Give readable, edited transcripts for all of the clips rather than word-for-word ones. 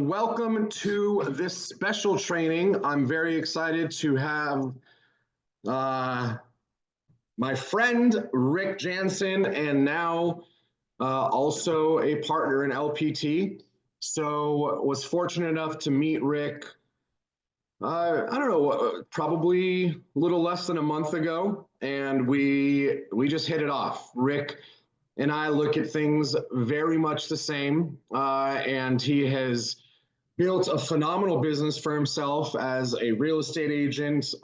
welcome to this special training. I'm very excited to have my friend Rick Jansen, and now also a partner in LPT. So was fortunate enough to meet Rick, I don't know, probably a little less than a month ago, and we just hit it off. Rick and I look at things very much the same, and he has built a phenomenal business for himself as a real estate agent.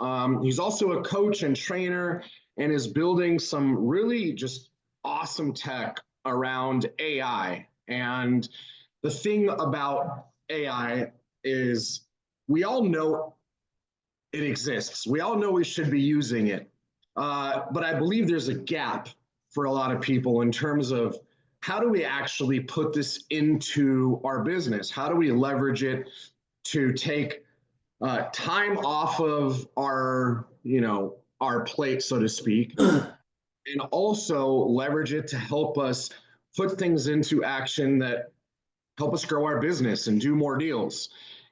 He's also a coach and trainer and is building some really just awesome tech around AI. And the thing about AI is we all know it exists. We all know we should be using it. But I believe there's a gap for a lot of people in terms of how do we actually put this into our business? How do we leverage it to take time off of our plate, so to speak, and also leverage it to help us put things into action that help us grow our business and do more deals.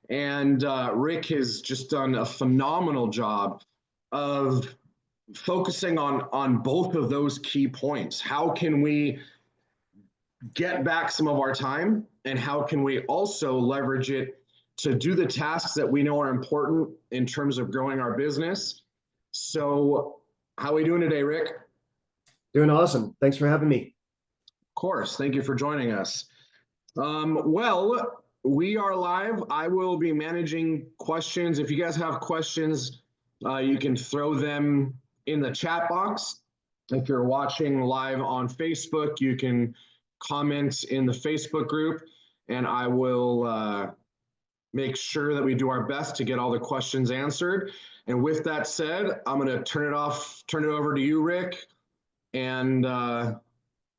And Rick has just done a phenomenal job of focusing on both of those key points. How can we get back some of our time, and how can we also leverage it to do the tasks that we know are important in terms of growing our business? So how are we doing today, Rick? Doing awesome. Thanks for having me. Of course. Thank you for joining us. Well, we are live. I will be managing questions. If you guys have questions, you can throw them in the chat box. If you're watching live on Facebook, you can comment in the Facebook group, and I will make sure that we do our best to get all the questions answered. And with that said, I'm going to turn it over to you, Rick, and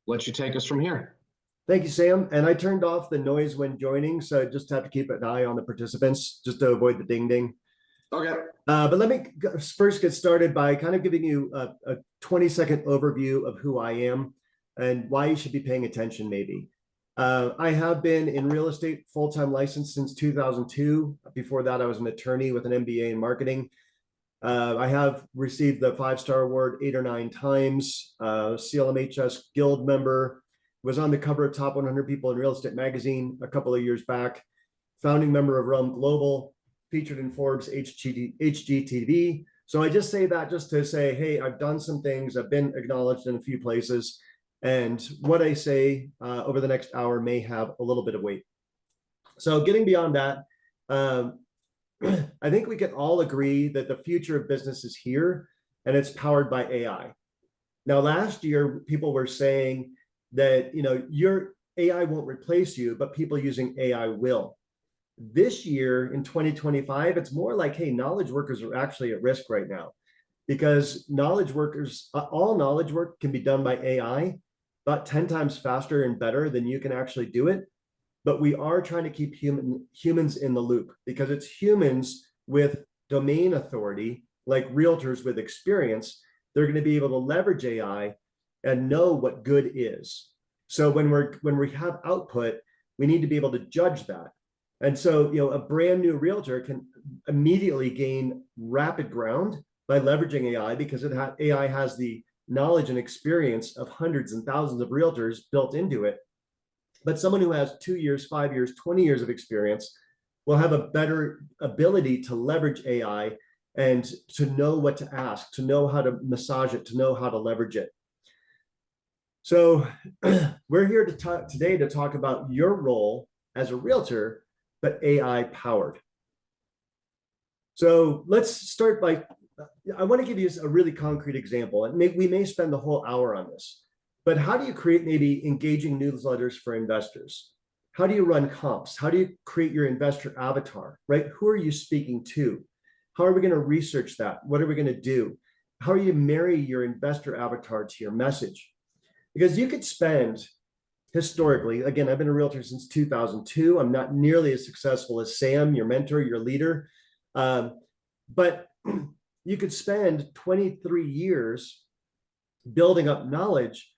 let you take us from here. Thank you, Sam. And I turned off the noise when joining, so I just have to keep an eye on the participants just to avoid the ding ding. Okay. But let me first get started by kind of giving you a 20-second overview of who I am and why you should be paying attention maybe. I have been in real estate full-time licensed since 2002. Before that, I was an attorney with an MBA in marketing. I have received the 5-star award 8 or 9 times, CLMHS Guild member, was on the cover of Top 100 People in Real Estate magazine a couple of years back, founding member of Realm Global, featured in Forbes HGTV. So I just say that just to say, hey, I've done some things, I've been acknowledged in a few places, and what I say over the next hour may have a little bit of weight. So getting beyond that, I think we can all agree that the future of business is here, and it's powered by AI. Now, last year, people were saying that your AI won't replace you, but people using AI will. This year in 2025, it's more like, hey, knowledge workers are actually at risk right now, because knowledge workers, all knowledge work can be done by AI, about 10 times faster and better than you can actually do it. But we are trying to keep humans in the loop, because it's humans with domain authority, like realtors with experience. They're going to be able to leverage AI and know what good is. So when we have output, we need to be able to judge that. And so, a brand new realtor can immediately gain rapid ground by leveraging AI, because AI has the knowledge and experience of hundreds and thousands of realtors built into it. But someone who has 2 years, 5 years, 20 years of experience will have a better ability to leverage AI and to know what to ask, to know how to massage it, to know how to leverage it. So we're here today to talk about your role as a realtor, but AI powered. So let's start by, I want to give you a really concrete example, and we may spend the whole hour on this, but how do you create maybe engaging newsletters for investors? How do you run comps? How do you create your investor avatar, right? Who are you speaking to? How are we going to research that? What are we going to do? How do you marry your investor avatar to your message? Because you could spend, historically, again, I've been a realtor since 2002. I'm not nearly as successful as Sam, your mentor, your leader. But you could spend 23 years building up knowledge,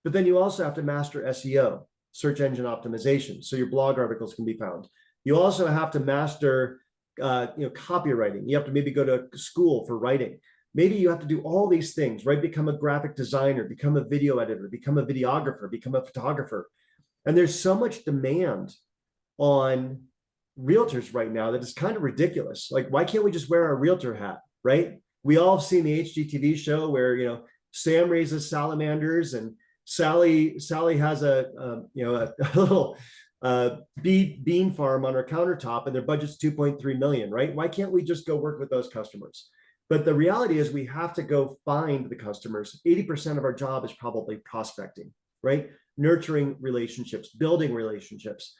but then you also have to master SEO, search engine optimization, so your blog articles can be found. You also have to master, copywriting. You have to maybe go to school for writing. Maybe you have to do all these things, right? Become a graphic designer, become a video editor, become a videographer, become a photographer. And there's so much demand on realtors right now that it's kind of ridiculous. Like, why can't we just wear our realtor hat, right? We all have seen the HGTV show where, Sam raises salamanders and Sally has a little bean farm on her countertop and their budget's 2.3 million, right? Why can't we just go work with those customers? But the reality is we have to go find the customers. 80% of our job is probably prospecting, right? Nurturing relationships, building relationships.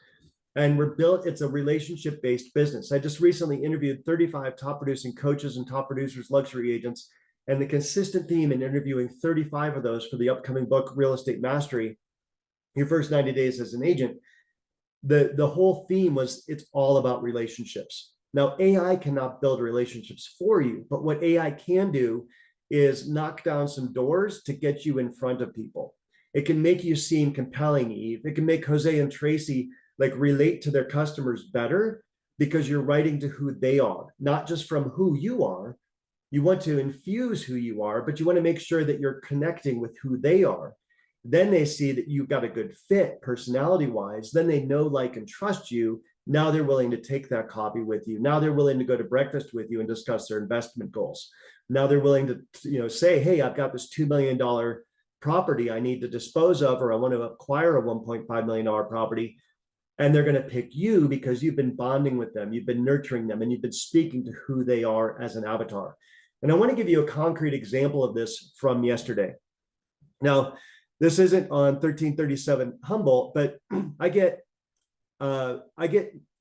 And it's a relationship-based business. I just recently interviewed 35 top producing coaches and top producers, luxury agents, and the consistent theme in interviewing 35 of those for the upcoming book, Real Estate Mastery, Your First 90 Days as an Agent, the whole theme was it's all about relationships. Now, AI cannot build relationships for you, but what AI can do is knock down some doors to get you in front of people. It can make you seem compelling, Eve. It can make Jose and Tracy relate to their customers better because you're writing to who they are, not just from who you are. You want to infuse who you are, but you want to make sure that you're connecting with who they are. Then they see that you've got a good fit personality-wise. Then they know, like, and trust you. Now they're willing to take that copy with you. Now they're willing to go to breakfast with you and discuss their investment goals. Now they're willing to, say, hey, I've got this $2 million property I need to dispose of, or I want to acquire a $1.5 million property. And they're going to pick you because you've been bonding with them, you've been nurturing them, and you've been speaking to who they are as an avatar. And I want to give you a concrete example of this from yesterday. Now, this isn't on 1337 Humboldt, but I get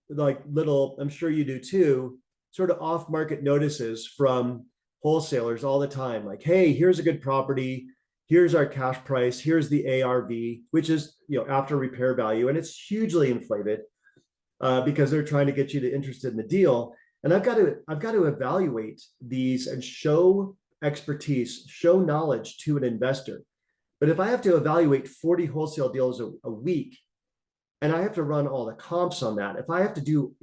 like little, I'm sure you do too, sort of off-market notices from wholesalers all the time. Like, hey, here's a good property. Here's our cash price. Here's the ARV, which is, after repair value. And it's hugely inflated because they're trying to get you to interested in the deal. And I've got to evaluate these and show expertise, show knowledge to an investor. But if I have to evaluate 40 wholesale deals a week, and I have to run all the comps on that, if I have to do,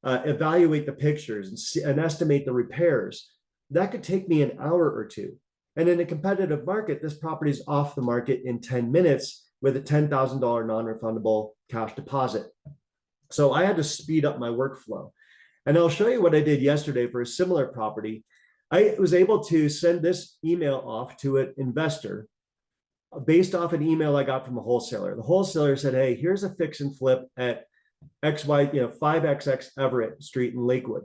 evaluate the pictures and estimate the repairs, that could take me an hour or two. And in a competitive market, this property is off the market in 10 minutes with a $10,000 non-refundable cash deposit. So I had to speed up my workflow. And I'll show you what I did yesterday for a similar property. I was able to send this email off to an investor based off an email I got from a wholesaler. The wholesaler said, hey, here's a fix and flip at XY, 5XX Everett Street in Lakewood.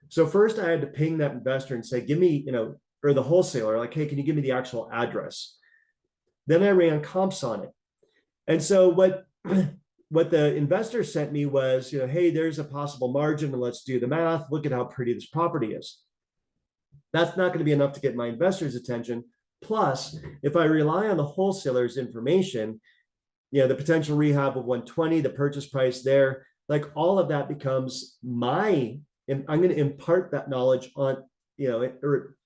So first I had to ping that investor and say, give me, or the wholesaler, like, hey, can you give me the actual address? Then I ran comps on it. And so what the investor sent me was, hey, there's a possible margin and let's do the math. Look at how pretty this property is. That's not going to be enough to get my investor's attention. Plus, if I rely on the wholesaler's information, the potential rehab of 120, the purchase price there, like all of that becomes and I'm going to impart that knowledge on, or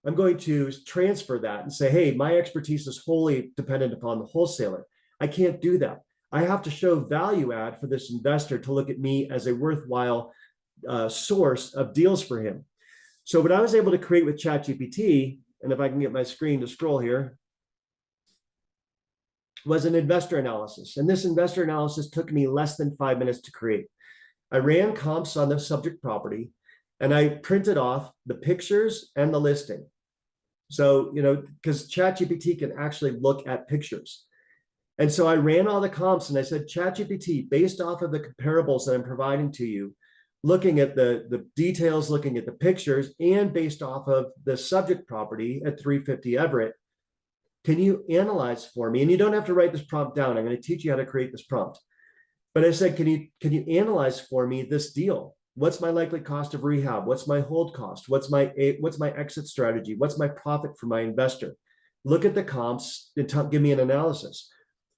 I'm going to transfer that and say, hey, my expertise is wholly dependent upon the wholesaler. I can't do that. I have to show value add for this investor to look at me as a worthwhile source of deals for him. So what I was able to create with ChatGPT, and if I can get my screen to scroll here, was an investor analysis. And this investor analysis took me less than 5 minutes to create. I ran comps on the subject property and I printed off the pictures and the listing. So, because ChatGPT can actually look at pictures. And so I ran all the comps and I said, ChatGPT, based off of the comparables that I'm providing to you, looking at the details, looking at the pictures, and based off of the subject property at 350 Everett, can you analyze for me? And you don't have to write this prompt down. I'm going to teach you how to create this prompt. But I said, can you analyze for me this deal? What's my likely cost of rehab? What's my hold cost? What's my exit strategy? What's my profit for my investor? Look at the comps and give me an analysis.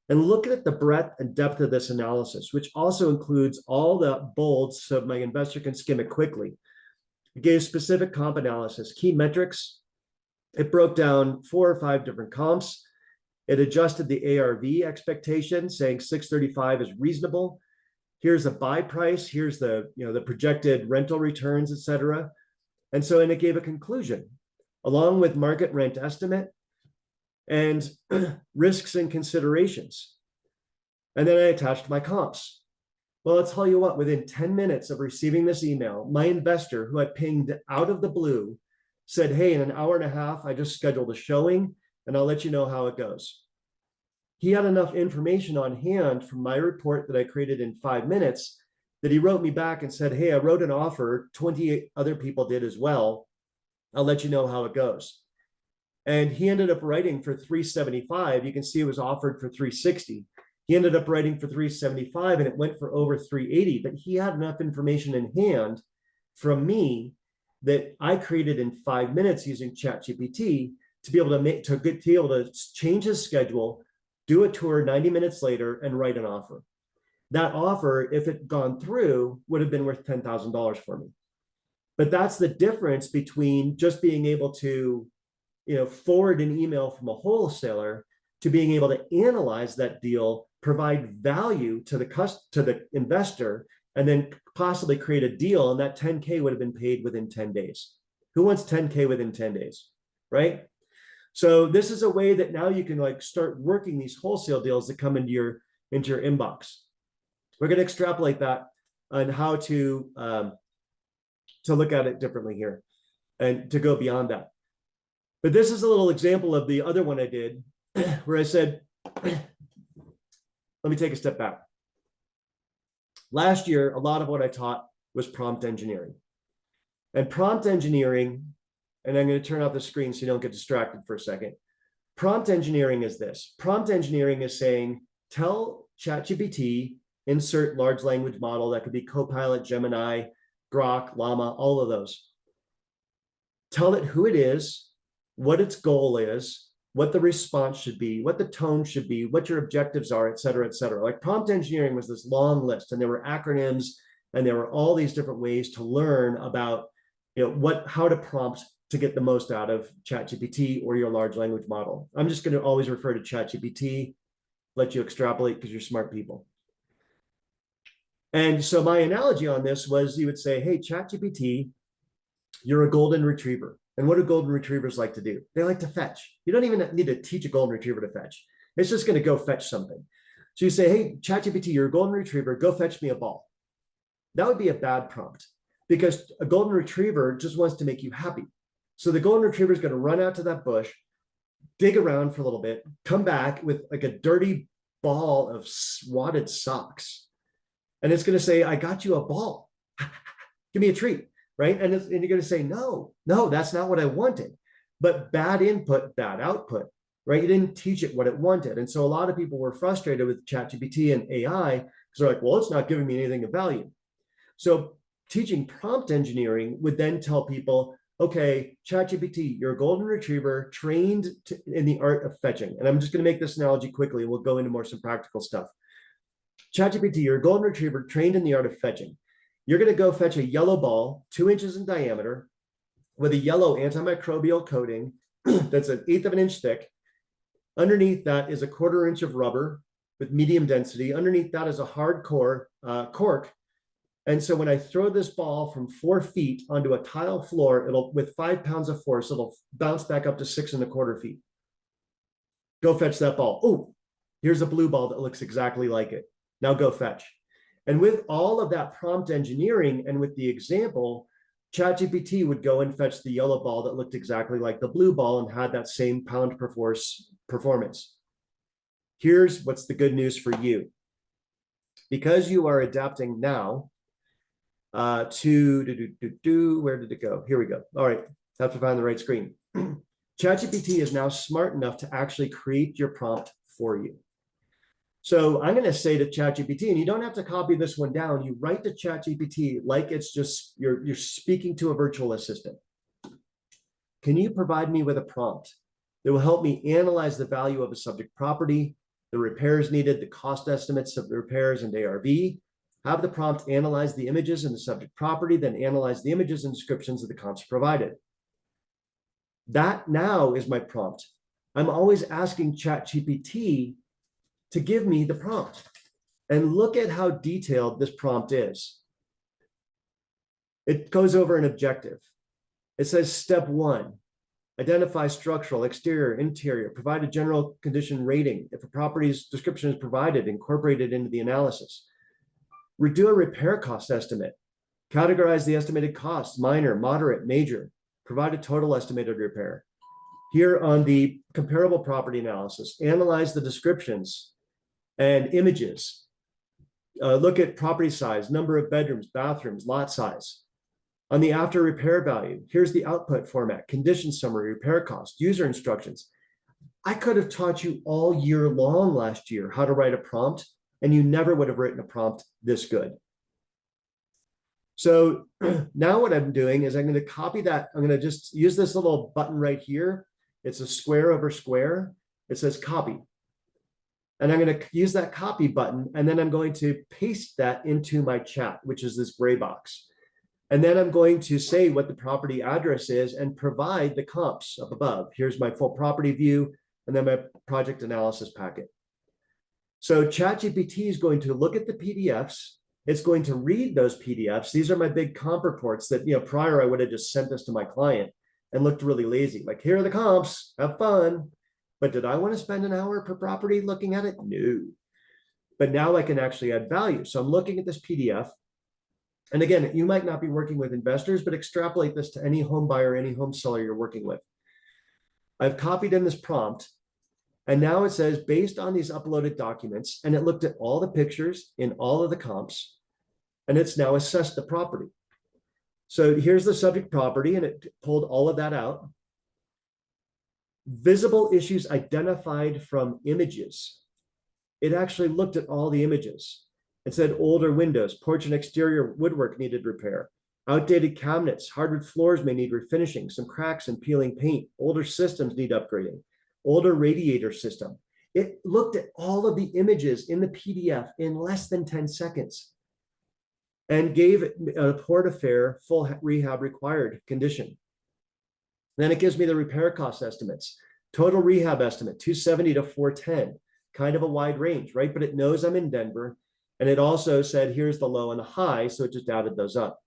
And look at the breadth and depth of this analysis, which also includes all the bolds so my investor can skim it quickly. It gave specific comp analysis, key metrics. It broke down 4 or 5 different comps. It adjusted the ARV expectation, saying 635 is reasonable. Here's the buy price. Here's the, the projected rental returns, et cetera. And so, and it gave a conclusion along with market rent estimate and risks and considerations. And then I attached my comps. Well, I'll tell you what, within 10 minutes of receiving this email, my investor, who I pinged out of the blue, said, hey, in an hour and a half, I just scheduled a showing and I'll let you know how it goes. He had enough information on hand from my report that I created in 5 minutes that he wrote me back and said, hey, I wrote an offer, 28 other people did as well. I'll let you know how it goes. And he ended up writing for 375. You can see it was offered for 360. He ended up writing for 375 and it went for over 380, but he had enough information in hand from me that I created in 5 minutes using ChatGPT to be able to change his schedule, do a tour 90 minutes later, and write an offer. That offer, if it gone through, would have been worth $10,000 for me. But that's the difference between just being able to, forward an email from a wholesaler to being able to analyze that deal, provide value to the investor, and then possibly create a deal. And that 10K would have been paid within 10 days. Who wants 10K within 10 days, right? So this is a way that now you can start working these wholesale deals that come into your inbox. We're going to extrapolate that on how to look at it differently here and to go beyond that. But this is a little example of the other one I did where I said, let me take a step back. Last year, a lot of what I taught was prompt engineering. And prompt engineering, and I'm going to turn off the screen so you don't get distracted for a second. Prompt engineering is this. Prompt engineering is saying, tell ChatGPT, insert large language model, that could be Copilot, Gemini, Grok, Llama, all of those. Tell it who it is, what its goal is, what the response should be, what the tone should be, what your objectives are, et cetera, et cetera. Like prompt engineering was this long list, and there were acronyms, and there were all these different ways to learn about, how to prompt to get the most out of ChatGPT or your large language model. I'm just going to always refer to ChatGPT, let you extrapolate because you're smart people. And so my analogy on this was you would say, hey, ChatGPT, you're a golden retriever. And what do golden retrievers like to do? They like to fetch. You don't even need to teach a golden retriever to fetch. It's just going to go fetch something. So you say, hey, ChatGPT, you're a golden retriever, go fetch me a ball. That would be a bad prompt because a golden retriever just wants to make you happy. So the golden retriever is going to run out to that bush, dig around for a little bit, come back with like a dirty ball of swatted socks. And it's going to say, I got you a ball. Give me a treat. Right? And you're going to say, no, that's not what I wanted. But bad input, bad output, right? You didn't teach it what it wanted. And so a lot of people were frustrated with ChatGPT and AI because they're like, well, it's not giving me anything of value. So teaching prompt engineering would then tell people, okay, ChatGPT, you're a golden retriever trained in the art of fetching. And I'm just going to make this analogy quickly, and we'll go into some practical stuff. ChatGPT, you're a golden retriever trained in the art of fetching. You're going to go fetch a yellow ball, 2 inches in diameter, with a yellow antimicrobial coating that's 1/8 of an inch thick. Underneath that is a 1/4 inch of rubber with medium density. Underneath that is a hardcore cork. And so when I throw this ball from 4 feet onto a tile floor, with 5 pounds of force, it'll bounce back up to 6¼ feet. Go fetch that ball. Oh, here's a blue ball that looks exactly like it. Now go fetch. And with all of that prompt engineering and with the example, ChatGPT would go and fetch the yellow ball that looked exactly like the blue ball and had that same pound per force performance. Here's what's the good news for you. Because you are adapting now where did it go? Here we go. All right, have to find the right screen. ChatGPT is now smart enough to actually create your prompt for you. So I'm going to say to ChatGPT, and you don't have to copy this one down. You write to ChatGPT like it's just you're speaking to a virtual assistant. Can you provide me with a prompt that will help me analyze the value of a subject property, the repairs needed, the cost estimates of the repairs and ARV, have the prompt analyze the images in the subject property, then analyze the images and descriptions of the comps provided. That now is my prompt. I'm always asking ChatGPT to give me the prompt. And look at how detailed this prompt is. It goes over an objective. It says step 1, identify structural, exterior, interior, provide a general condition rating. If a property's description is provided, incorporate it into the analysis. Do a repair cost estimate. Categorize the estimated costs, minor, moderate, major. Provide a total estimated repair. Here on the comparable property analysis, analyze the descriptions and images. Look at property size, number of bedrooms, bathrooms, lot size. On the after repair value, here's the output format, condition summary, repair cost, user instructions. I could have taught you all year long last year how to write a prompt, and you never would have written a prompt this good. So now what I'm doing is I'm going to copy that. I'm going to just use this little button right here. It's a square over square. It says copy. And I'm going to use that copy button, and then I'm going to paste that into my chat, which is this gray box. And then I'm going to say what the property address is and provide the comps up above. Here's my full property view, and then my project analysis packet. So ChatGPT is going to look at the PDFs. It's going to read those PDFs. These are my big comp reports that, prior I would have just sent this to my client and looked really lazy. Like, here are the comps, have fun. But did I want to spend an hour per property looking at it? No. But now I can actually add value. So I'm looking at this PDF. And again, you might not be working with investors, but extrapolate this to any home buyer, any home seller you're working with. I've copied in this prompt. And now it says, based on these uploaded documents, and it looked at all the pictures in all of the comps, and it's now assessed the property. So here's the subject property, and it pulled all of that out. Visible issues identified from images. It actually looked at all the images. It said older windows, porch and exterior woodwork needed repair. Outdated cabinets, hardwood floors may need refinishing, some cracks and peeling paint. Older systems need upgrading. Older radiator system. It looked at all of the images in the PDF in less than 10 seconds and gave a port affair full rehab required condition. Then it gives me the repair cost estimates. Total rehab estimate, 270 to 410, kind of a wide range, right? But it knows I'm in Denver. And it also said, here's the low and the high. So it just added those up.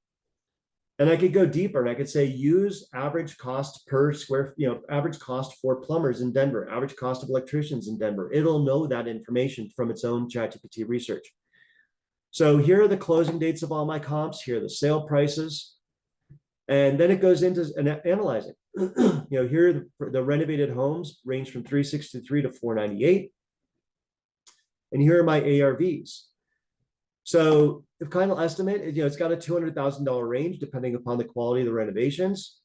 And I could go deeper and I could say use average cost per square, average cost for plumbers in Denver, average cost of electricians in Denver. It'll know that information from its own ChatGPT research. So here are the closing dates of all my comps. Here are the sale prices. And then it goes into analyzing. Here are the renovated homes range from 363 to 498. And here are my ARVs. So the final estimate, it's got a $200,000 range depending upon the quality of the renovations.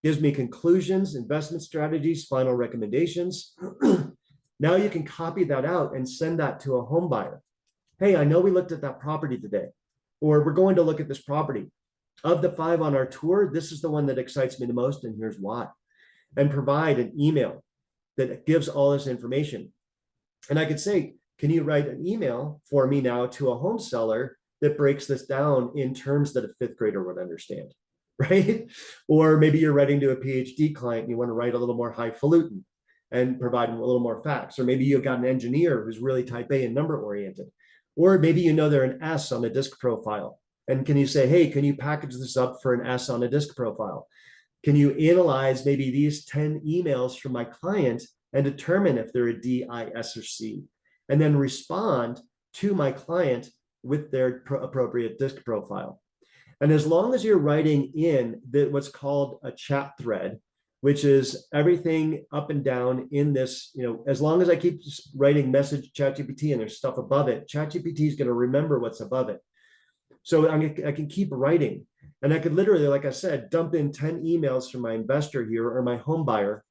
Gives me conclusions, investment strategies, final recommendations. Now you can copy that out and send that to a home buyer. Hey, I know we looked at that property today, or we're going to look at this property. Of the 5 on our tour, this is the one that excites me the most, and here's why. And provide an email that gives all this information. And I could say, can you write an email for me now to a home seller that breaks this down in terms that a 5th grader would understand, right? Or maybe you're writing to a PhD client and you want to write a little more highfalutin and provide them a little more facts. Or maybe you've got an engineer who's really type A and number oriented. Or maybe they're an S on the disc profile. And can you say, hey, can you package this up for an S on a disc profile? Can you analyze maybe these 10 emails from my client and determine if they're a D, I, S, or C? And then respond to my client with their appropriate disc profile. And as long as you're writing in what's called a chat thread, which is everything up and down in this, as long as I keep writing message ChatGPT and there's stuff above it, ChatGPT is going to remember what's above it. So I can keep writing. And I could literally, like I said, dump in 10 emails from my investor here or my home buyer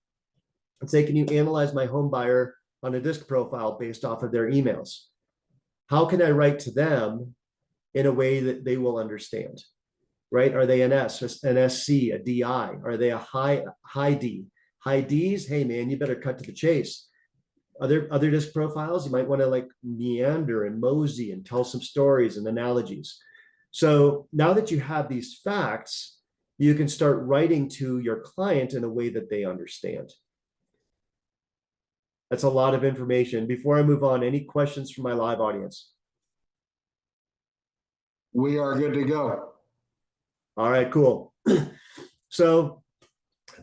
and say, can you analyze my home buyer on a disc profile based off of their emails? How can I write to them in a way that they will understand, right? Are they an S, an SC, a DI? Are they a high D? High Ds, hey man, you better cut to the chase. Other disc profiles, you might want to meander and mosey and tell some stories and analogies. So now that you have these facts, you can start writing to your client in a way that they understand. That's a lot of information. Before I move on, any questions from my live audience? We are good to go. All right, cool. So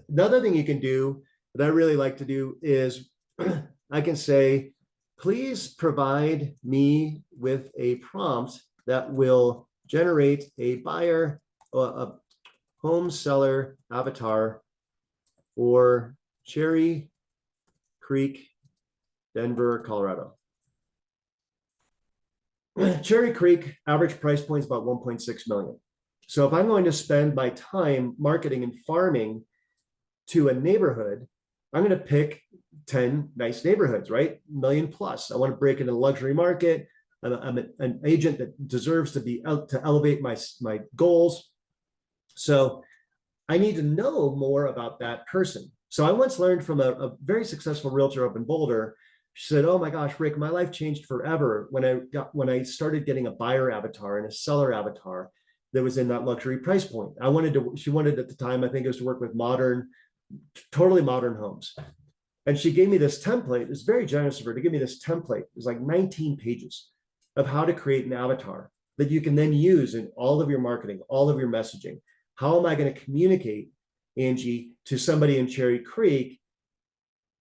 another thing you can do that I really like to do is I can say, please provide me with a prompt that will generate a buyer, a home seller avatar for Cherry Creek, Denver, Colorado. Cherry Creek average price point is about 1.6 million. So if I'm going to spend my time marketing and farming to a neighborhood, I'm going to pick 10 nice neighborhoods, right? Million plus. I want to break into the luxury market. I'm an agent that deserves to be out to elevate my goals. So I need to know more about that person. So I once learned from a very successful realtor up in Boulder. She said, "Oh my gosh, Rick, my life changed forever when I started getting a buyer avatar and a seller avatar that was in that luxury price point. She wanted at the time, I think it was to work with totally modern homes. And she gave me this template. It was very generous of her to give me this template. It was like 19 pages of how to create an avatar that you can then use in all of your marketing, all of your messaging. How am I going to communicate, Angie, to somebody in Cherry Creek?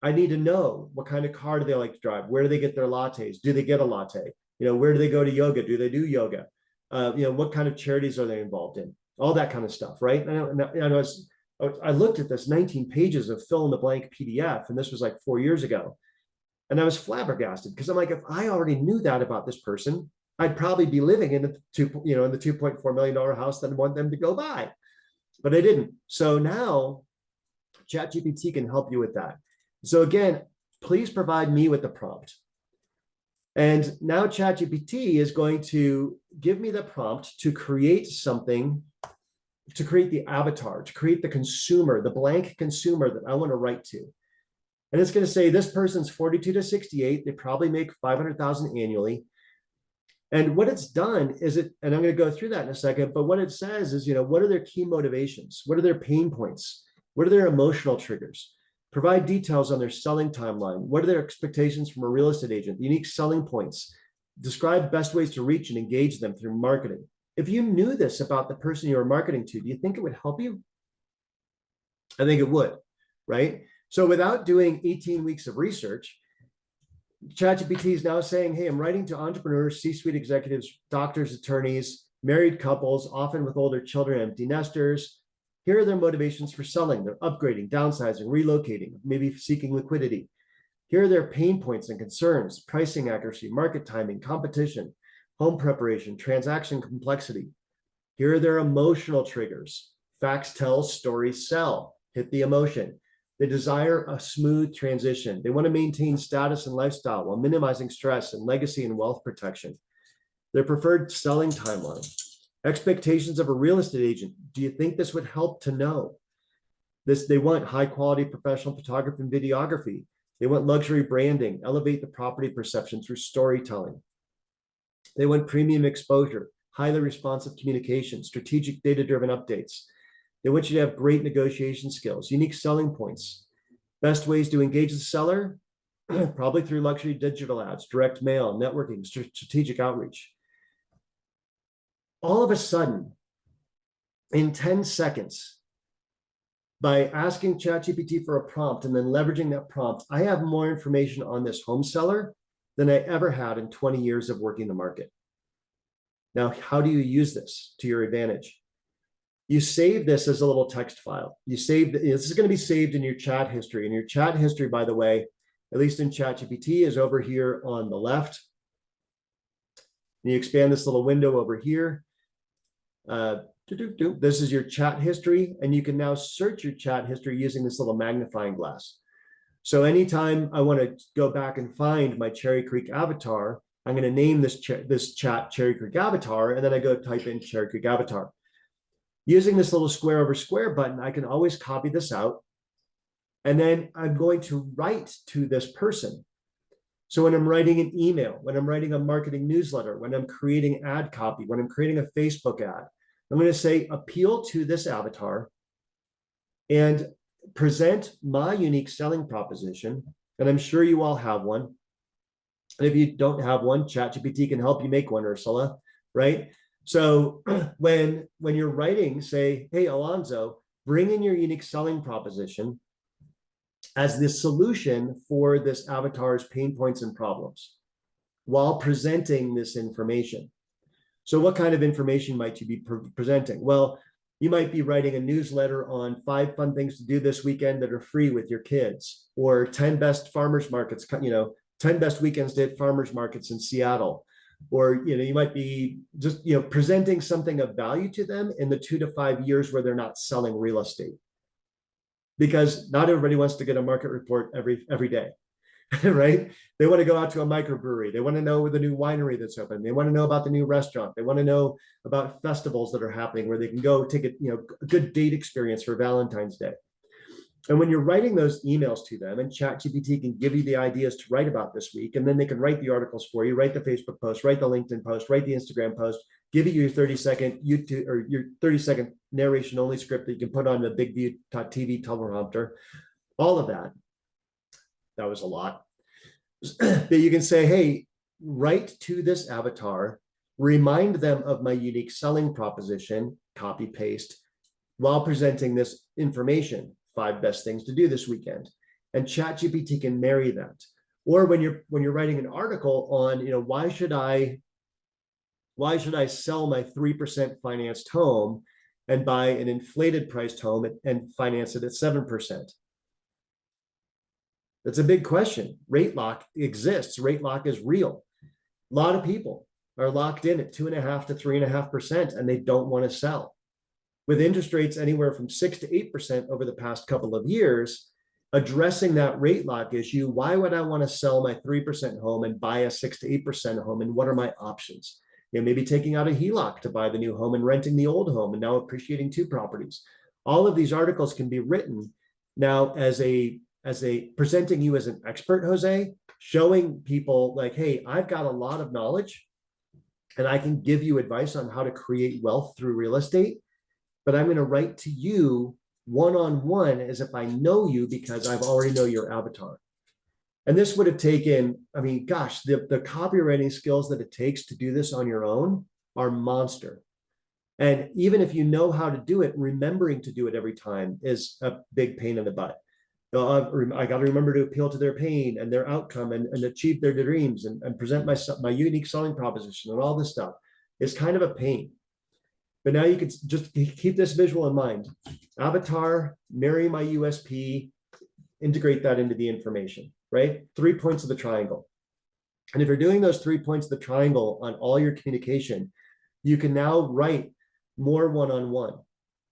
I need to know what kind of car do they like to drive? Where do they get their lattes? Do they get a latte? Where do they go to yoga? Do they do yoga? What kind of charities are they involved in? All that kind of stuff, right? I looked at this 19 pages of fill in the blank PDF, and this was like 4 years ago. And I was flabbergasted because I'm like, if I already knew that about this person, I'd probably be living in the $2.4 million house that I want them to go buy. But I didn't. So now ChatGPT can help you with that. So again, please provide me with the prompt. And now ChatGPT is going to give me the prompt to create something, to create the avatar, to create the consumer, the blank consumer that I want to write to. And it's going to say this person's 42 to 68. They probably make 500,000 annually. And what it's done is and I'm going to go through that in a second, but what it says is, what are their key motivations? What are their pain points? What are their emotional triggers? Provide details on their selling timeline. What are their expectations from a real estate agent? Unique selling points. Describe best ways to reach and engage them through marketing. If you knew this about the person you were marketing to, do you think it would help you? I think it would, right? So without doing 18 weeks of research, ChatGPT is now saying, hey, I'm writing to entrepreneurs, C-suite executives, doctors, attorneys, married couples, often with older children, empty nesters. Here are their motivations for selling. They're upgrading, downsizing, relocating, maybe seeking liquidity. Here are their pain points and concerns: pricing accuracy, market timing, competition, home preparation, transaction complexity. Here are their emotional triggers: facts tell, stories sell. Hit the emotion. They desire a smooth transition. They want to maintain status and lifestyle while minimizing stress and legacy and wealth protection. Their preferred selling timeline. Expectations of a real estate agent. Do you think this would help to know? They want high quality professional photography and videography. They want luxury branding, elevate the property perception through storytelling. They want premium exposure, highly responsive communication, strategic data-driven updates. They want you to have great negotiation skills, unique selling points. Best ways to engage the seller, probably through luxury digital ads, direct mail, networking, strategic outreach. All of a sudden, in 10 seconds, by asking ChatGPT for a prompt and then leveraging that prompt, I have more information on this home seller than I ever had in 20 years of working the market. Now, how do you use this to your advantage? You save this as a little text file. This is going to be saved in your chat history. And your chat history, by the way, at least in ChatGPT, is over here on the left. And you expand this little window over here. This is your chat history, and you can now search your chat history using this little magnifying glass. So anytime I want to go back and find my Cherry Creek avatar, I'm going to name this chat Cherry Creek avatar, and then I go type in Cherry Creek avatar. Using this little square over square button, I can always copy this out, and then I'm going to write to this person. So when I'm writing an email, when I'm writing a marketing newsletter, when I'm creating ad copy, when I'm creating a Facebook ad, I'm going to say appeal to this avatar and present my unique selling proposition. And I'm sure you all have one. And if you don't have one, ChatGPT can help you make one, Ursula, right? So when you're writing, say, hey, Alonzo, bring in your unique selling proposition as the solution for this avatar's pain points and problems while presenting this information. So what kind of information might you be presenting? Well, you might be writing a newsletter on 5 fun things to do this weekend that are free with your kids, or 10 best farmers markets, 10 best weekends to hit farmers markets in Seattle. Or, you might be just, presenting something of value to them in the 2 to 5 years where they're not selling real estate. Because not everybody wants to get a market report every day. Right? They want to go out to a microbrewery. They want to know the new winery that's open. They want to know about the new restaurant. They want to know about festivals that are happening where they can go take a good date experience for Valentine's Day. And when you're writing those emails to them, and ChatGPT can give you the ideas to write about this week, and then they can write the articles for you, write the Facebook post, write the LinkedIn post, write the Instagram post, give you your 30-second YouTube or your 30-second narration only script that you can put on the big view TV teleprompter, all of that. That was a lot. That you can say, hey, write to this avatar, remind them of my unique selling proposition, copy paste, while presenting this information, 5 best things to do this weekend. And ChatGPT can marry that. Or when you're writing an article on, why should I sell my 3% financed home and buy an inflated priced home and finance it at 7%? That's a big question. Rate lock exists. Rate lock is real. A lot of people are locked in at 2.5% to 3.5%, and they don't want to sell. With interest rates anywhere from 6% to 8% over the past couple of years, addressing that rate lock issue, why would I want to sell my 3% home and buy a 6% to 8% home? And what are my options? Maybe taking out a HELOC to buy the new home and renting the old home and now appreciating 2 properties. All of these articles can be written now as a presenting you as an expert, Jose, showing people like, hey, I've got a lot of knowledge and I can give you advice on how to create wealth through real estate, but I'm going to write to you one-on-one as if I know you because I've already know your avatar. And this would have taken, the copywriting skills that it takes to do this on your own are monster. And even if you know how to do it, remembering to do it every time is a big pain in the butt. I got to remember to appeal to their pain and their outcome and achieve their dreams and present my unique selling proposition and all this stuff. It's kind of a pain. But now you can just keep this visual in mind. Avatar, marry my USP, integrate that into the information, right? 3 points of the triangle. And if you're doing those 3 points of the triangle on all your communication, you can now write more one-on-one.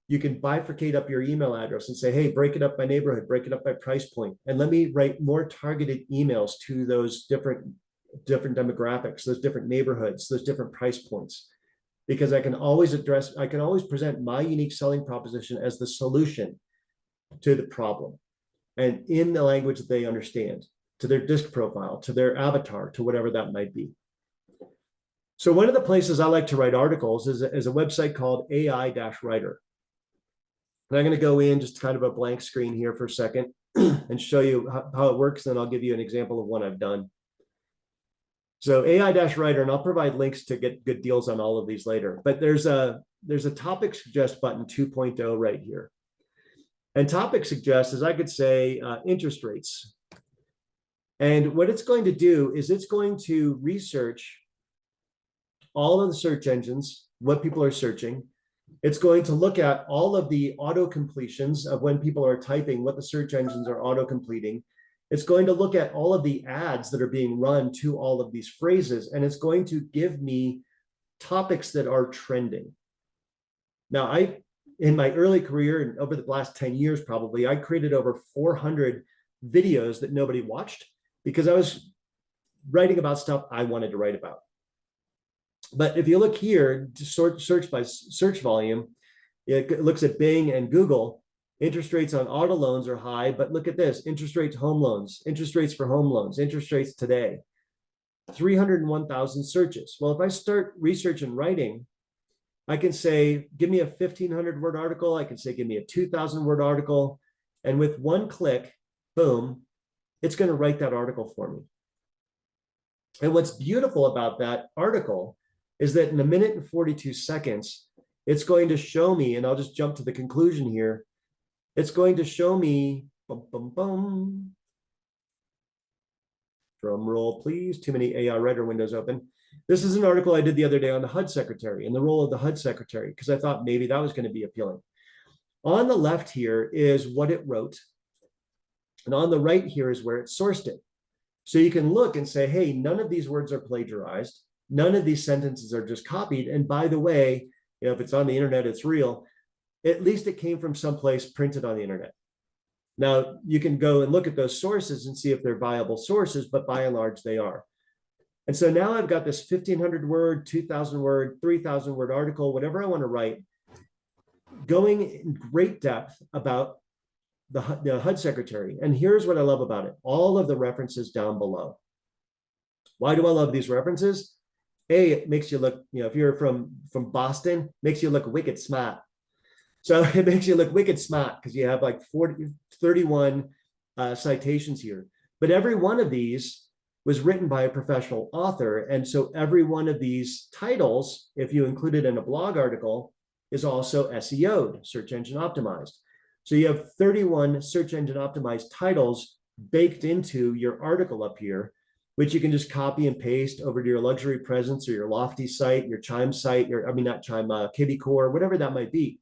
You can bifurcate up your email address and say, hey, break it up by neighborhood, break it up by price point, and let me write more targeted emails to those different demographics, those different neighborhoods, those different price points. Because I can always present my unique selling proposition as the solution to the problem and in the language that they understand, to their disc profile, to their avatar, to whatever that might be. So one of the places I like to write articles is a website called AI-Writer. And I'm going to go in just kind of a blank screen here for a second and show you how it works. Then I'll give you an example of one I've done. So AI-Writer, and I'll provide links to get good deals on all of these later. But there's a topic suggest button 2.0 right here. And topic suggest is I could say interest rates. And what it's going to do is it's going to research all of the search engines, what people are searching. It's going to look at all of the auto completions of when people are typing, what the search engines are auto completing. It's going to look at all of the ads that are being run to all of these phrases, and it's going to give me topics that are trending. Now, in my early career and over the last 10 years, probably, I created over 400 videos that nobody watched because I was writing about stuff I wanted to write about. But if you look here, search by search volume, it looks at Bing and Google. Interest rates on auto loans are high, but look at this, interest rates home loans, interest rates for home loans, interest rates today, 301,000 searches. Well, if I start research and writing, I can say, give me a 1,500 word article. I can say, give me a 2,000 word article. And with one click, boom, it's going to write that article for me. And what's beautiful about that article is that in a minute and 42 seconds, it's going to show me, and I'll just jump to the conclusion here. It's going to show me, bum, bum, bum. Drum roll, please. Too many AI writer windows open. This is an article I did the other day on the HUD secretary and the role of the HUD secretary, because I thought maybe that was going to be appealing. On the left here is what it wrote. And on the right here is where it sourced it. So you can look and say, hey, none of these words are plagiarized. None of these sentences are just copied. And by the way, if it's on the internet, it's real. At least it came from someplace printed on the internet. Now, you can go and look at those sources and see if they're viable sources, but by and large, they are. And so now I've got this 1,500 word, 2,000 word, 3,000 word article, whatever I want to write, going in great depth about the HUD secretary. And here's what I love about it. All of the references down below. Why do I love these references? A, it makes you look, if you're from Boston, makes you look wicked smart. So it makes you look wicked smart because you have like 31 citations here. But every one of these was written by a professional author. And so every one of these titles, if you include it in a blog article, is also SEO'd, search engine optimized. So you have 31 search engine optimized titles baked into your article up here, which you can just copy and paste over to your luxury presence or your Lofty site, your Chime site, not Chime, KiwiCore, whatever that might be.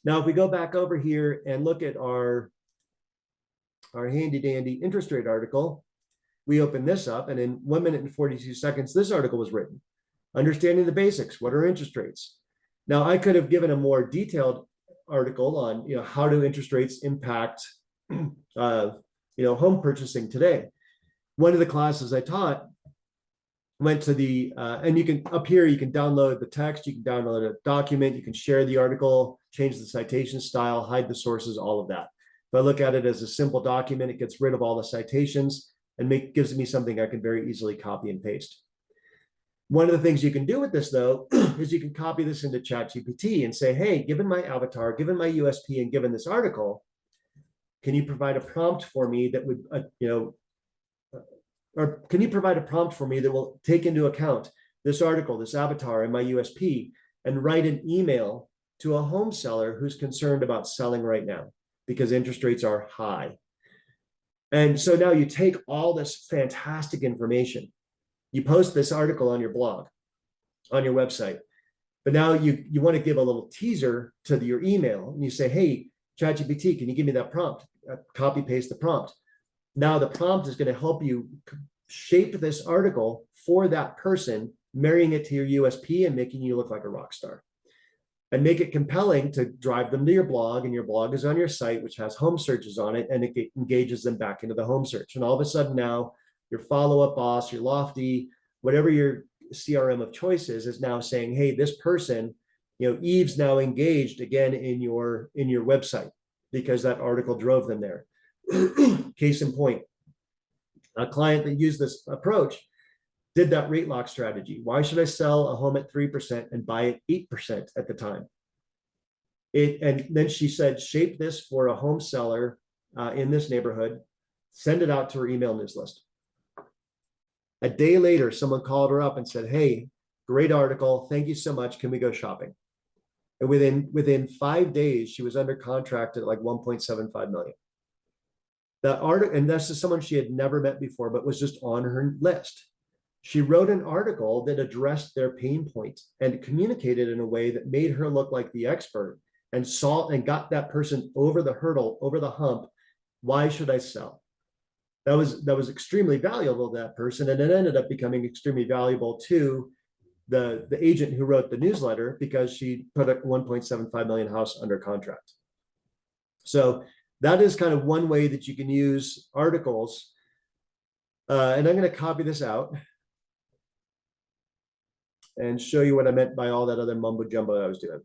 Now, if we go back over here and look at our handy dandy interest rate article, we open this up, and in 1 minute and 42 seconds, this article was written. Understanding the basics, what are interest rates? Now, I could have given a more detailed article on, how do interest rates impact, home purchasing today. One of the classes I taught went to the, and you can, up here, you can download the text, you can download a document, you can share the article, change the citation style, hide the sources, all of that. If I look at it as a simple document, it gets rid of all the citations and gives me something I can very easily copy and paste. One of the things you can do with this, though, is you can copy this into ChatGPT and say, hey, given my avatar, given my USP, and given this article, can you provide a prompt for me that would, or can you provide a prompt for me that will take into account this article, this avatar, and my USP, and write an email to a home seller who's concerned about selling right now because interest rates are high. And so now you take all this fantastic information, you post this article on your blog, on your website, but now you want to give a little teaser to your email, and you say, hey, ChatGPT, can you give me that prompt? Copy paste the prompt. Now the prompt is going to help you shape this article for that person, marrying it to your USP and making you look like a rock star. And make it compelling to drive them to your blog, and your blog is on your site, which has home searches on it, and it engages them back into the home search. And all of a sudden now your follow-up boss, your Lofty, whatever your CRM of choice is now saying, hey, this person, Eve's now engaged again in your website because that article drove them there. Case in point, a client that used this approach did that rate lock strategy. Why should I sell a home at 3% and buy it 8% at the time? And then she said, shape this for a home seller in this neighborhood, send it out to her email news list. A day later, someone called her up and said, hey, great article. Thank you so much. Can we go shopping? And within 5 days, she was under contract at like 1.75 million. That article, and this is someone she had never met before, but was just on her list. She wrote an article that addressed their pain points and communicated in a way that made her look like the expert and got that person over the hurdle, over the hump. Why should I sell? That was extremely valuable to that person, and it ended up becoming extremely valuable to the agent who wrote the newsletter because she put a 1.75 million house under contract. So that is kind of one way that you can use articles. And I'm going to copy this out and show you what I meant by all that other mumbo jumbo I was doing.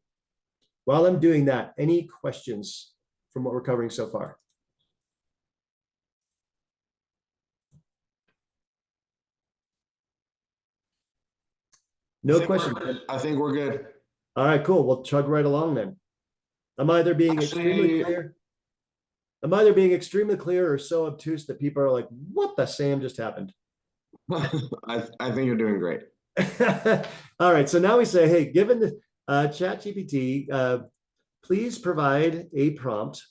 While I'm doing that, any questions from what we're covering so far? No questions. I think we're good. All right, cool. We'll chug right along then. I'm either being extremely clear. I'm either being extremely clear or so obtuse that people are like, what the Sam just happened? I think you're doing great. All right, so now we say, hey, given the ChatGPT, please provide a prompt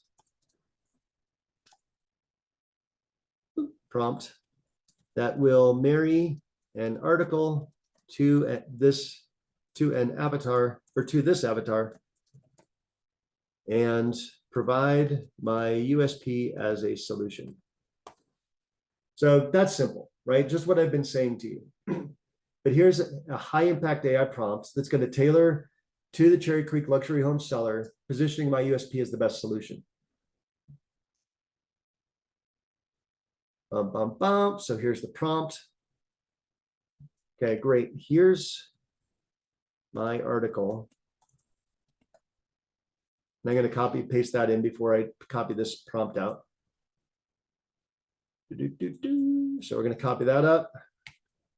that will marry an article to an avatar or to this avatar and provide my USP as a solution. So that's simple, right? Just what I've been saying to you. But here's a high impact AI prompt that's going to tailor to the Cherry Creek luxury home seller, positioning my USP as the best solution. So here's the prompt. Okay, great. Here's my article. And I'm going to copy paste that in before I copy this prompt out. So we're going to copy that up,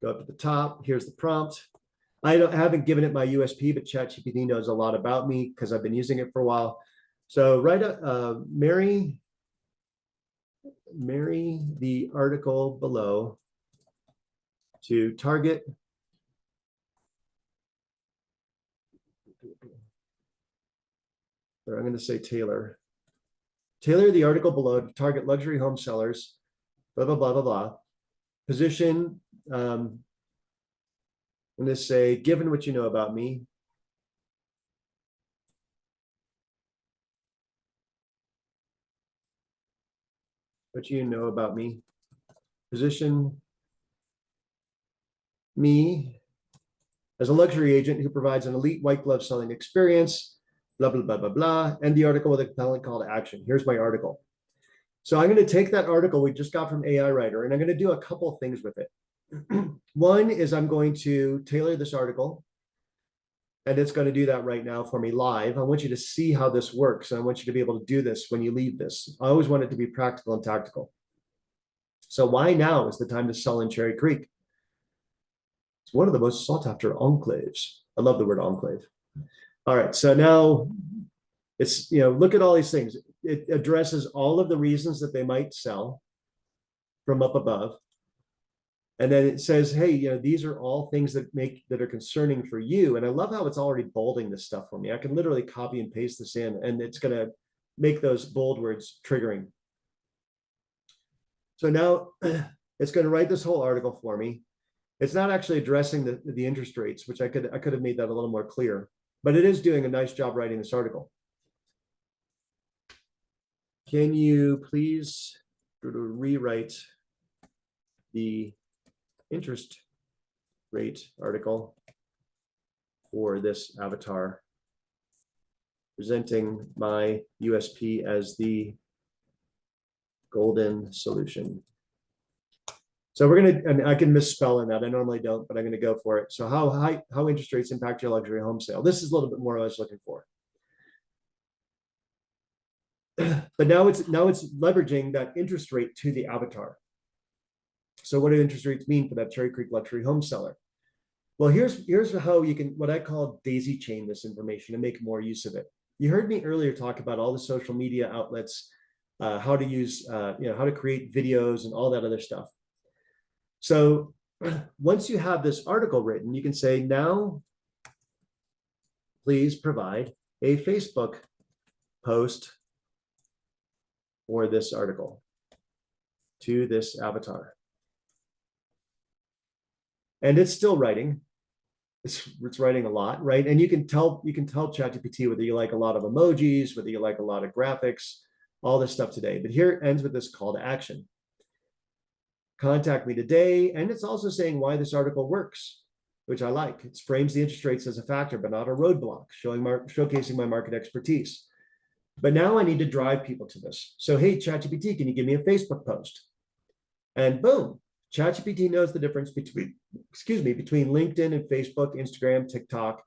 go up to the top. Here's the prompt. I haven't given it my USP, but ChatGPT knows a lot about me because I've been using it for a while. So write up, marry the article below to target or I'm going to say tailor the article below to target luxury home sellers, blah, blah, blah, blah, blah. Position, I'm going to say, given what you know about me, position me as a luxury agent who provides an elite white glove selling experience, blah, blah, blah, blah, blah, and the article with a compelling call to action. Here's my article. So I'm going to take that article we just got from AI Writer, and I'm going to do a couple of things with it. One is I'm going to tailor this article, and it's going to do that right now for me live. I want you to see how this works, and I want you to be able to do this when you leave this. I always want it to be practical and tactical. So why now is the time to sell in Cherry Creek? It's one of the most sought after enclaves. I love the word enclave. All right, so now it's, look at all these things. It addresses all of the reasons that they might sell from up above. And then it says, hey, these are all things that are concerning for you. And I love how it's already bolding this stuff for me. I can literally copy and paste this in, and it's going to make those bold words triggering. So now it's going to write this whole article for me. It's not actually addressing the interest rates, which I could have made that a little more clear, but it is doing a nice job writing this article. Can you please rewrite the interest rate article for this avatar, presenting my USP as the golden solution? So we're going to, and I can misspell in that. I normally don't, but I'm going to go for it. So how interest rates impact your luxury home sale. This is a little bit more what I was looking for. But now it's leveraging that interest rate to the avatar. So what do interest rates mean for that Cherry Creek luxury home seller? Well, here's how you can, what I call daisy chain this information and make more use of it. You heard me earlier talk about all the social media outlets, how to use, how to create videos and all that other stuff. So once you have this article written, you can say, now, please provide a Facebook post for this article to this avatar. And it's still writing. It's writing a lot, right? And you can tell ChatGPT whether you like a lot of emojis, whether you like a lot of graphics, all this stuff today. But here it ends with this call to action. Contact me today. And it's also saying why this article works, which I like. It frames the interest rates as a factor, but not a roadblock, showcasing my market expertise. But now I need to drive people to this. So, hey, ChatGPT, can you give me a Facebook post? And boom, ChatGPT knows the difference between LinkedIn and Facebook, Instagram, TikTok,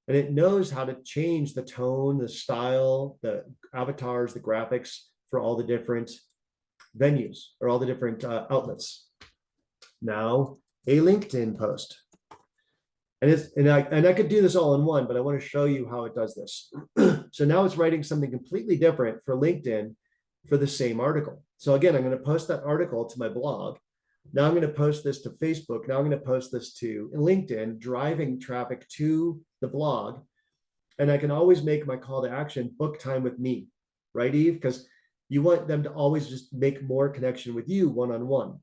and it knows how to change the tone, the style, the avatars, the graphics for all the different venues or all the different outlets. Now, a LinkedIn post. And I could do this all in one, but I want to show you how it does this. So now it's writing something completely different for LinkedIn for the same article. So again, I'm going to post that article to my blog. Now I'm going to post this to Facebook. Now I'm going to post this to LinkedIn, driving traffic to the blog. And I can always make my call to action, book time with me, right, Eve? Because you want them to always just make more connection with you one-on-one.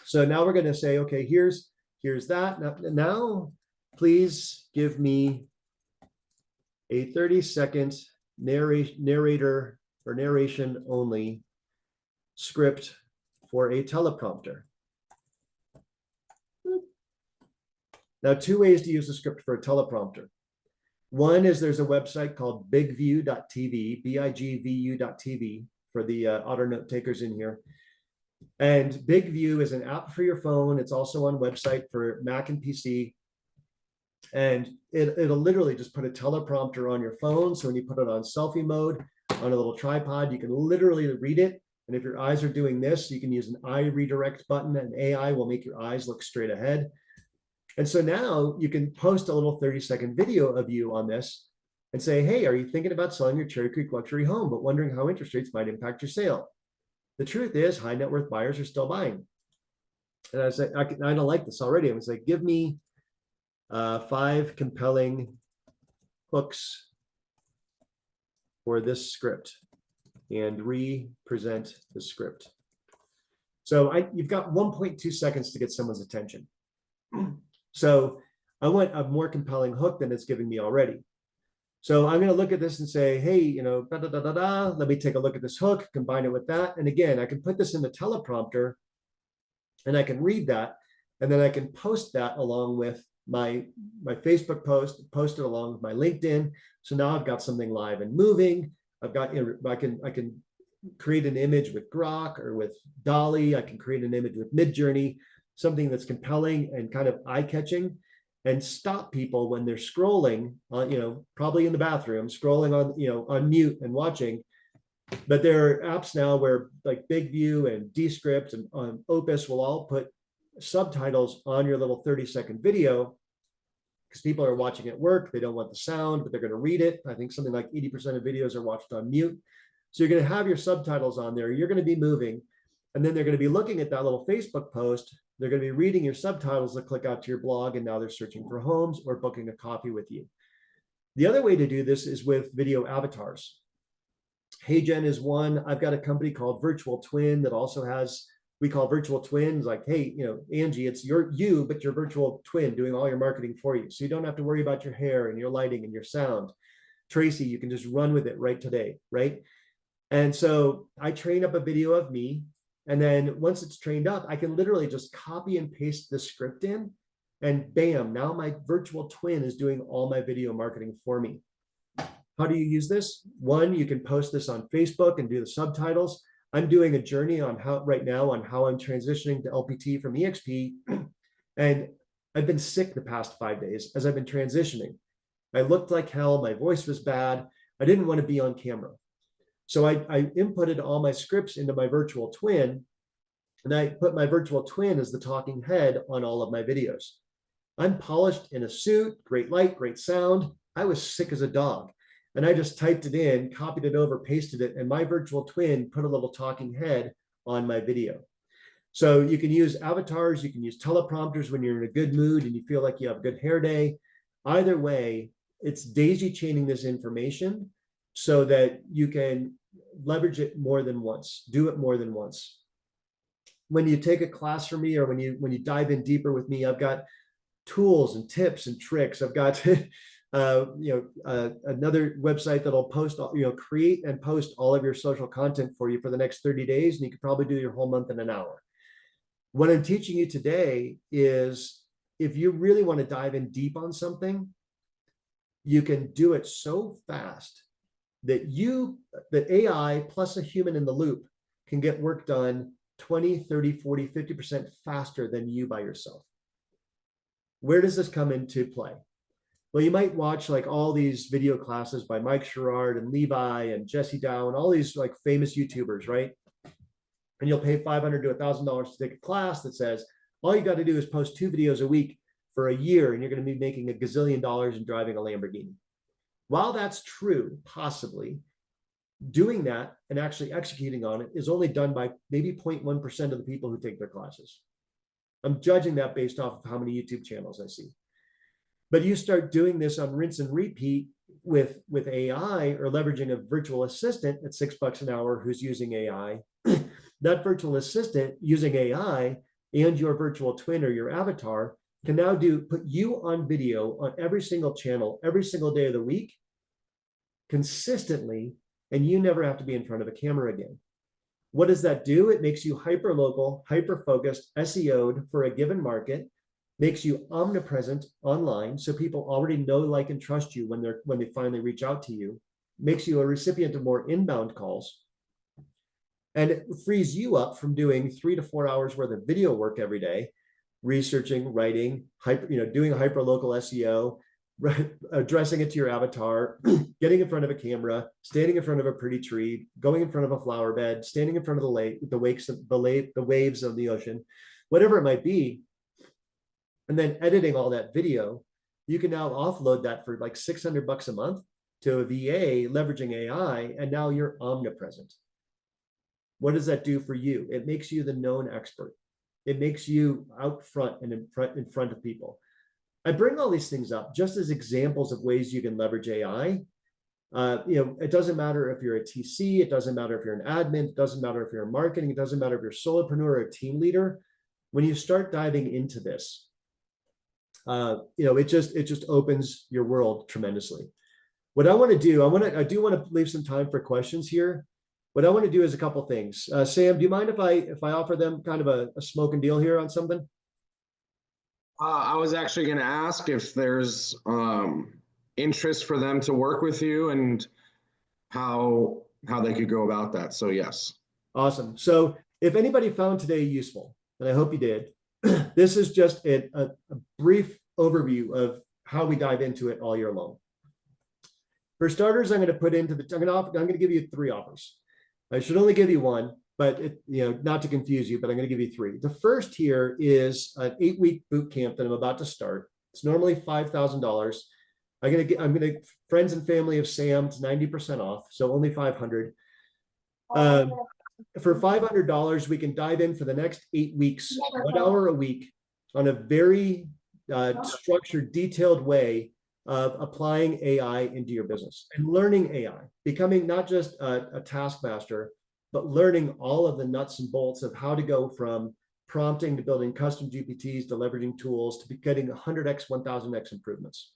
So now we're going to say, okay, here's that. Now, please give me a 30-second narrator or narration only script for a teleprompter. Now, two ways to use the script for a teleprompter. One is there's a website called bigview.tv, bigvu.tv for the auto note takers in here. And BigView is an app for your phone. It's also on website for Mac and PC. And it'll literally just put a teleprompter on your phone. So when you put it on selfie mode on a little tripod, you can literally read it. And if your eyes are doing this, you can use an eye redirect button, and AI will make your eyes look straight ahead. And so now you can post a little 30-second video of you on this and say, hey, are you thinking about selling your Cherry Creek luxury home, but wondering how interest rates might impact your sale? The truth is, high net worth buyers are still buying. And I said, I don't like this already. I'm going to say, give me 5 compelling hooks for this script and re-present the script. So you've got 1.2 seconds to get someone's attention. So I want a more compelling hook than it's giving me already. So I'm going to look at this and say, hey, let me take a look at this hook, combine it with that. And again, I can put this in the teleprompter and I can read that. And then I can post that along with my Facebook post it along with my LinkedIn. So now I've got something live and moving. I can create an image with Grok or with Dolly. I can create an image with Midjourney, something that's compelling and kind of eye-catching, and stop people when they're scrolling on, probably in the bathroom, scrolling on mute and watching. But there are apps now where like BigView and Descript and Opus will all put subtitles on your little 30-second video because people are watching at work. They don't want the sound, but they're going to read it. I think something like 80% of videos are watched on mute. So you're going to have your subtitles on there. You're going to be moving, and then they're going to be looking at that little Facebook post. They're going to be reading your subtitles that click out to your blog, and now they're searching for homes or booking a coffee with you. The other way to do this is with video avatars. HeyGen is one. I've got a company called Virtual Twin that also has, we call virtual twins, like, hey, Angie, it's you, but your virtual twin doing all your marketing for you. So you don't have to worry about your hair and your lighting and your sound. Tracy, you can just run with it right today, right? And so I train up a video of me. And then once it's trained up, I can literally just copy and paste the script in, and bam, now my virtual twin is doing all my video marketing for me. How do you use this? One, you can post this on Facebook and do the subtitles. I'm doing a journey on how I'm transitioning to LPT from EXP. And I've been sick the past 5 days as I've been transitioning. I looked like hell. My voice was bad. I didn't want to be on camera. So I inputted all my scripts into my virtual twin, and I put my virtual twin as the talking head on all of my videos. I'm polished in a suit, great light, great sound. I was sick as a dog. And I just typed it in, copied it over, pasted it, and my virtual twin put a little talking head on my video. So you can use avatars, you can use teleprompters when you're in a good mood and you feel like you have a good hair day. Either way, it's daisy chaining this information so that you can leverage it more than once, do it more than once. When you take a class from me, or when you dive in deeper with me, I've got tools and tips and tricks. I've got another website that'll post, create and post all of your social content for you for the next 30 days, and you could probably do your whole month in an hour. What I'm teaching you today is, if you really want to dive in deep on something, you can do it so fast that AI plus a human in the loop can get work done 20, 30, 40, 50% faster than you by yourself. Where does this come into play? Well, you might watch like all these video classes by Mike Sherrard and Levi and Jesse Dow and all these like famous YouTubers, right? And you'll pay $500 to $1,000 to take a class that says, all you got to do is post 2 videos a week for a year, and you're going to be making $1 gazillion and driving a Lamborghini. While that's true, possibly, doing that and actually executing on it is only done by maybe 0.1% of the people who take their classes. I'm judging that based off of how many YouTube channels I see. But you start doing this on rinse and repeat with AI or leveraging a virtual assistant at $6 an hour who's using AI. That virtual assistant using AI and your virtual twin or your avatar can now put you on video on every single channel, every single day of the week, consistently, and you never have to be in front of a camera again. What does that do? It makes you hyper local, hyper focused, SEO'd for a given market, makes you omnipresent online, so people already know, like, and trust you when they finally reach out to you, makes you a recipient of more inbound calls, and it frees you up from doing 3 to 4 hours worth of video work every day, researching, writing, doing a hyper local SEO, addressing it to your avatar, getting in front of a camera, standing in front of a pretty tree, going in front of a flower bed, standing in front of the lake, the waves of the ocean, whatever it might be, and then editing all that video. You can now offload that for like $600 a month to a VA leveraging AI, and now you're omnipresent. What does that do for you? It makes you the known expert. It makes you out front and in front of people. I bring all these things up just as examples of ways you can leverage AI. It doesn't matter if you're a TC, it doesn't matter if you're an admin, it doesn't matter if you're in marketing, it doesn't matter if you're a solopreneur or a team leader. When you start diving into this, it just opens your world tremendously. What I want to do, I do want to leave some time for questions here. What I want to do is a couple things. Sam, do you mind if I offer them kind of a smoke and deal here on something? I was actually going to ask if there's interest for them to work with you and how they could go about that. So yes. Awesome. So if anybody found today useful, and I hope you did, this is just a brief overview of how we dive into it all year long. For starters, I'm going to give you 3 offers. I should only give you one, but not to confuse you, but I'm going to give you 3. The first here is an 8-week boot camp that I'm about to start. It's normally $5,000. I'm going to friends and family of Sam, it's 90% off, so only $500. For $500, we can dive in for the next 8 weeks, 1 hour a week, on a very structured, detailed way of applying AI into your business and learning AI, becoming not just a taskmaster, but learning all of the nuts and bolts of how to go from prompting to building custom GPTs to leveraging tools to getting 100x, 1000x improvements,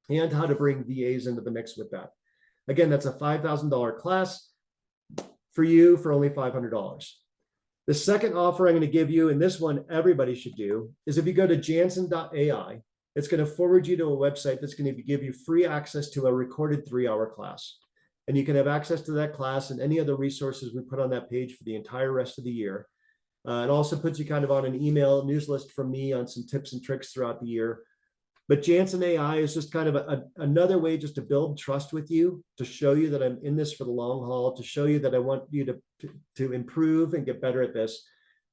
and how to bring VAs into the mix with that. Again, that's a $5,000 class for you for only $500. The second offer I'm going to give you, and this one everybody should do, is if you go to jansen.ai, it's going to forward you to a website that's going to give you free access to a recorded 3-hour class. And you can have access to that class and any other resources we put on that page for the entire rest of the year. It also puts you kind of on an email news list from me on some tips and tricks throughout the year. But Jansen AI is just kind of another way just to build trust with you, to show you that I'm in this for the long haul, to show you that I want you to improve and get better at this.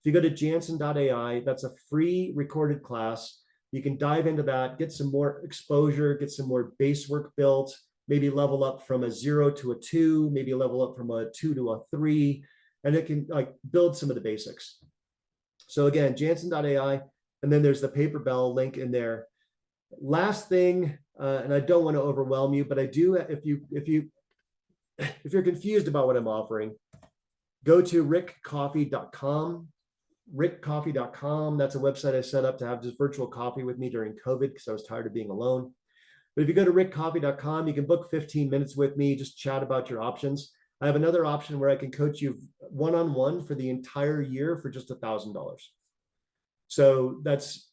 If you go to jansen.ai, that's a free recorded class. You can dive into that, get some more exposure, get some more base work built, maybe level up from a 0 to a 2, maybe level up from a 2 to a 3, and it can build some of the basics. So again, jansen.ai, and then there's the Paper Bell link in there. Last thing, and I don't want to overwhelm you, but I do, if you're confused about what I'm offering, go to rickcoffee.com. rickcoffee.com. That's a website I set up to have just virtual coffee with me during COVID because I was tired of being alone. But if you go to rickcoffee.com, you can book 15 minutes with me, just chat about your options. I have another option where I can coach you one-on-one for the entire year for just $1,000. So that's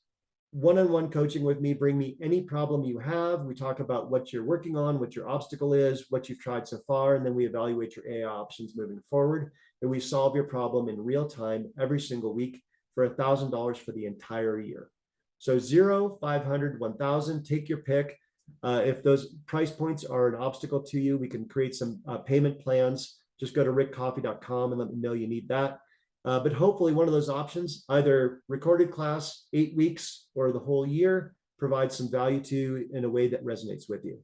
one-on-one coaching with me. Bring me any problem you have. We talk about what you're working on, what your obstacle is, what you've tried so far, and then we evaluate your AI options moving forward. And we solve your problem in real time every single week for $1,000 for the entire year. So 0, 500, 1,000, take your pick. If those price points are an obstacle to you, we can create some payment plans. Just go to rickcoffee.com and let me know you need that. But hopefully one of those options, either recorded class, 8 weeks, or the whole year, provides some value to you in a way that resonates with you.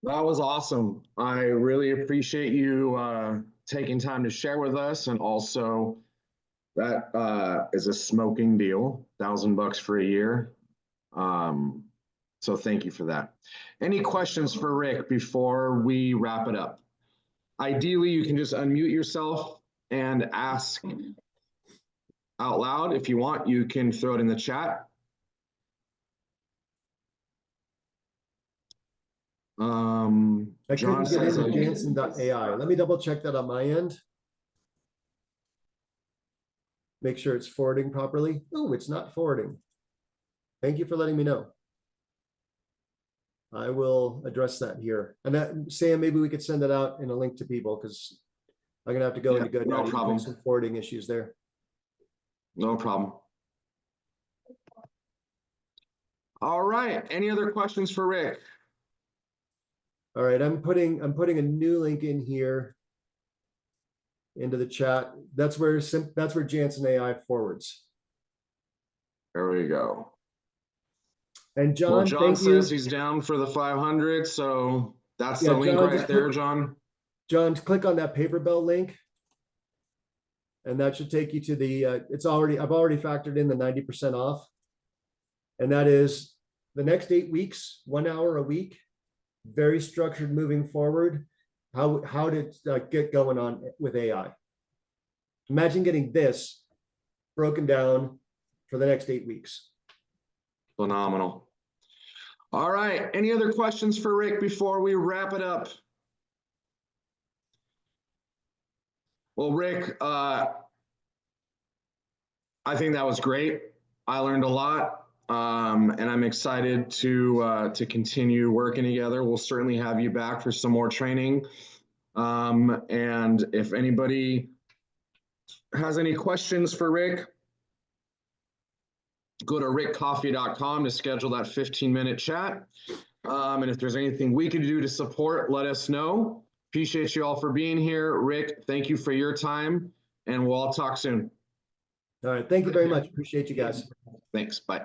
That was awesome. I really appreciate you taking time to share with us, and also that is a smoking deal, $1,000 for a year. So thank you for that. Any questions for Rick before we wrap it up? Ideally, you can just unmute yourself and ask out loud. If you want, you can throw it in the chat. I John couldn't get says, into Jansen.ai. Let me double check that on my end. Make sure it's forwarding properly. Oh, it's not forwarding. Thank you for letting me know. I will address that here. And that, Sam, maybe we could send that out in a link to people, because I'm gonna have to go into GoDaddy no to problem. fix some forwarding issues there. No problem. All right. Any other questions for Rick? All right, I'm putting a new link in here into the chat. That's where Jansen AI forwards. There we go. And John, Well, John thank you. says he's down for the 500, so that's Yeah, the link John, right there, John. John, click on that paper bell link, and that should take you to the. I've already factored in the 90% off, and that is the next 8 weeks, 1 hour a week, very structured moving forward. How to get going on with AI. Imagine getting this broken down for the next 8 weeks. Phenomenal. All right. Any other questions for Rick before we wrap it up? Well, Rick, I think that was great. I learned a lot, and I'm excited to continue working together. We'll certainly have you back for some more training. And if anybody has any questions for Rick, go to rickcoffee.com to schedule that 15-minute chat. And if there's anything we can do to support, let us know. Appreciate you all for being here. Rick, thank you for your time, and we'll all talk soon. All right, thank you very much. Appreciate you guys. Thanks. Bye.